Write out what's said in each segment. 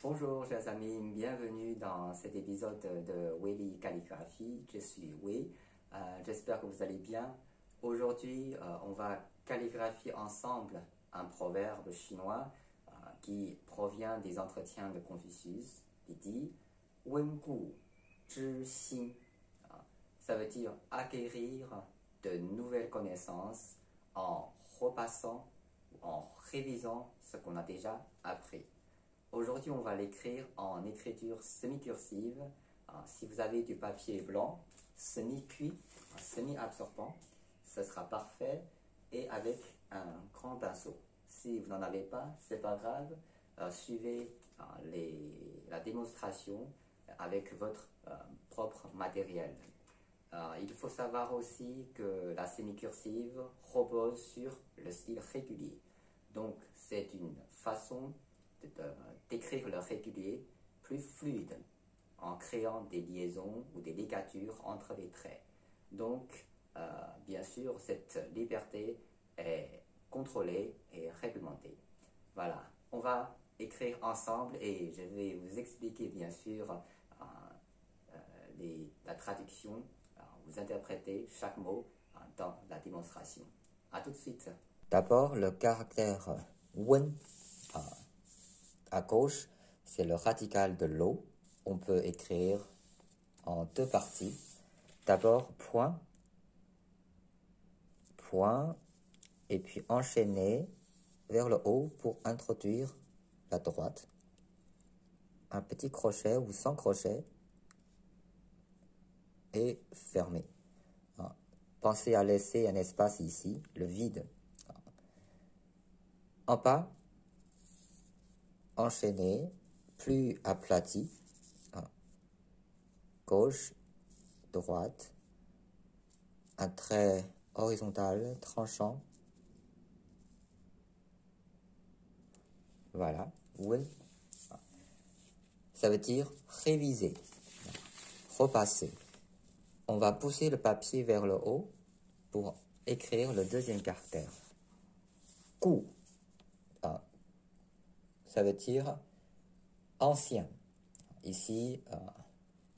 Bonjour chers amis, bienvenue dans cet épisode de Wei Calligraphie. Je suis Wei, j'espère que vous allez bien. Aujourd'hui, on va calligraphier ensemble un proverbe chinois qui provient des entretiens de Confucius. Il dit « Wengu zhi xin ». Ça veut dire acquérir de nouvelles connaissances en repassant ou en révisant ce qu'on a déjà appris. Aujourd'hui, on va l'écrire en écriture semi-cursive. Si vous avez du papier blanc, semi-cuit, semi-absorbant, ce sera parfait et avec un grand pinceau. Si vous n'en avez pas, c'est pas grave. Suivez la démonstration avec votre propre matériel. Il faut savoir aussi que la semi-cursive repose sur le style régulier. Donc, c'est une façon d'écrire le régulier plus fluide en créant des liaisons ou des ligatures entre les traits. Donc, bien sûr, cette liberté est contrôlée et réglementée. Voilà, on va écrire ensemble et je vais vous expliquer bien sûr la traduction. Vous interprétez chaque mot dans la démonstration. A tout de suite. D'abord, le caractère wen à gauche, c'est le radical de l'eau. On peut écrire en deux parties. D'abord, point, point, et puis enchaîner vers le haut pour introduire la droite. Un petit crochet ou sans crochet et fermer. Pensez à laisser un espace ici, le vide. En bas, enchaîner, plus aplati, gauche, droite, un trait horizontal, tranchant. Voilà, wen. Ça veut dire réviser, repasser. On va pousser le papier vers le haut pour écrire le deuxième caractère. Gu. Ça veut dire ancien. Ici,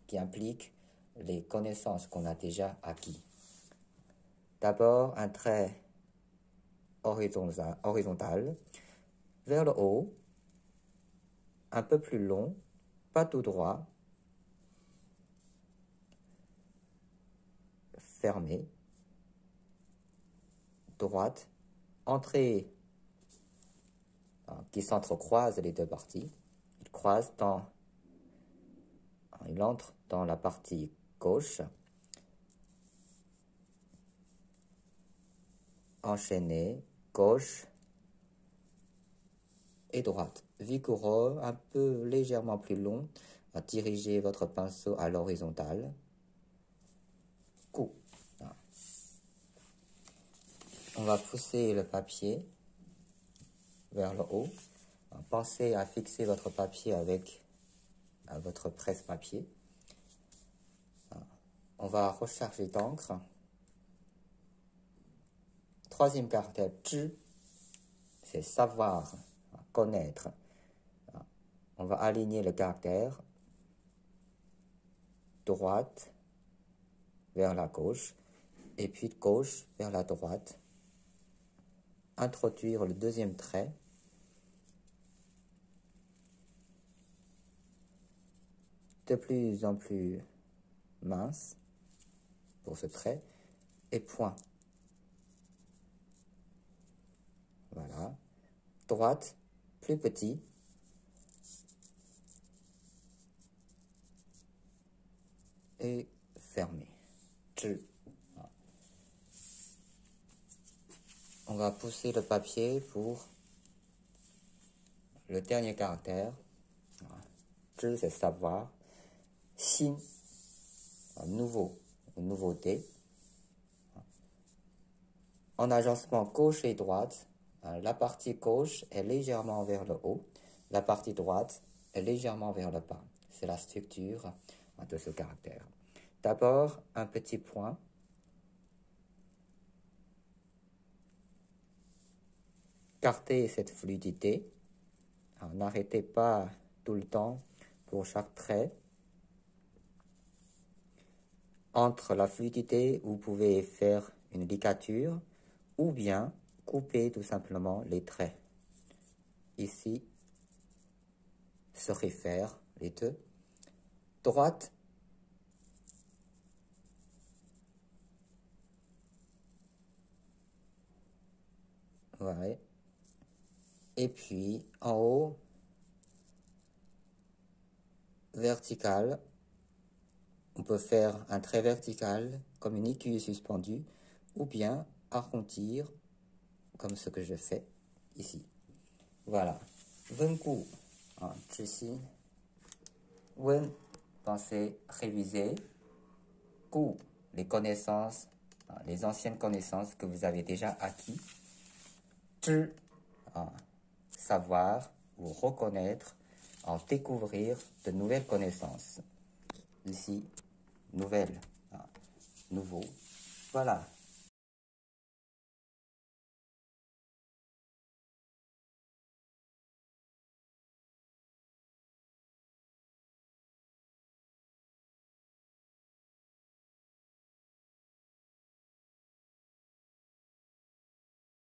qui implique les connaissances qu'on a déjà acquis. D'abord, un trait horizontal vers le haut, un peu plus long, pas tout droit, fermé, droite, entrée qui s'entrecroisent les deux parties. Il entre dans la partie gauche, enchaîné, gauche et droite. Vigoureux, un peu légèrement plus long, dirigez votre pinceau à l'horizontale. Coup. On va pousser le papier vers le haut. Pensez à fixer votre papier avec votre presse-papier. On va recharger d'encre. Troisième caractère, zhi, c'est savoir, connaître. On va aligner le caractère droite vers la gauche et puis gauche vers la droite. Introduire le deuxième trait. De plus en plus mince pour ce trait et point. Voilà. Droite, plus petit. Et fermé. On va pousser le papier pour le dernier caractère. Zhi, c'est savoir. Xin, nouveau, nouveauté. En agencement gauche et droite, la partie gauche est légèrement vers le haut, la partie droite est légèrement vers le bas. C'est la structure de ce caractère. D'abord, un petit point. Gardez cette fluidité. N'arrêtez pas tout le temps pour chaque trait. Entre la fluidité, vous pouvez faire une ligature ou bien couper tout simplement les traits. Ici, se réfèrent les deux. Droite, voilà. Et puis en haut, vertical. On peut faire un trait vertical comme une aiguille suspendue ou bien arrondir comme ce que je fais ici. Voilà. Wen Gu, Zhi Wen, pensez, réviser. Gu, les connaissances, les anciennes connaissances que vous avez déjà acquis. Zhi, savoir ou reconnaître, découvrir de nouvelles connaissances. Ici, nouvelle, nouveau. Voilà.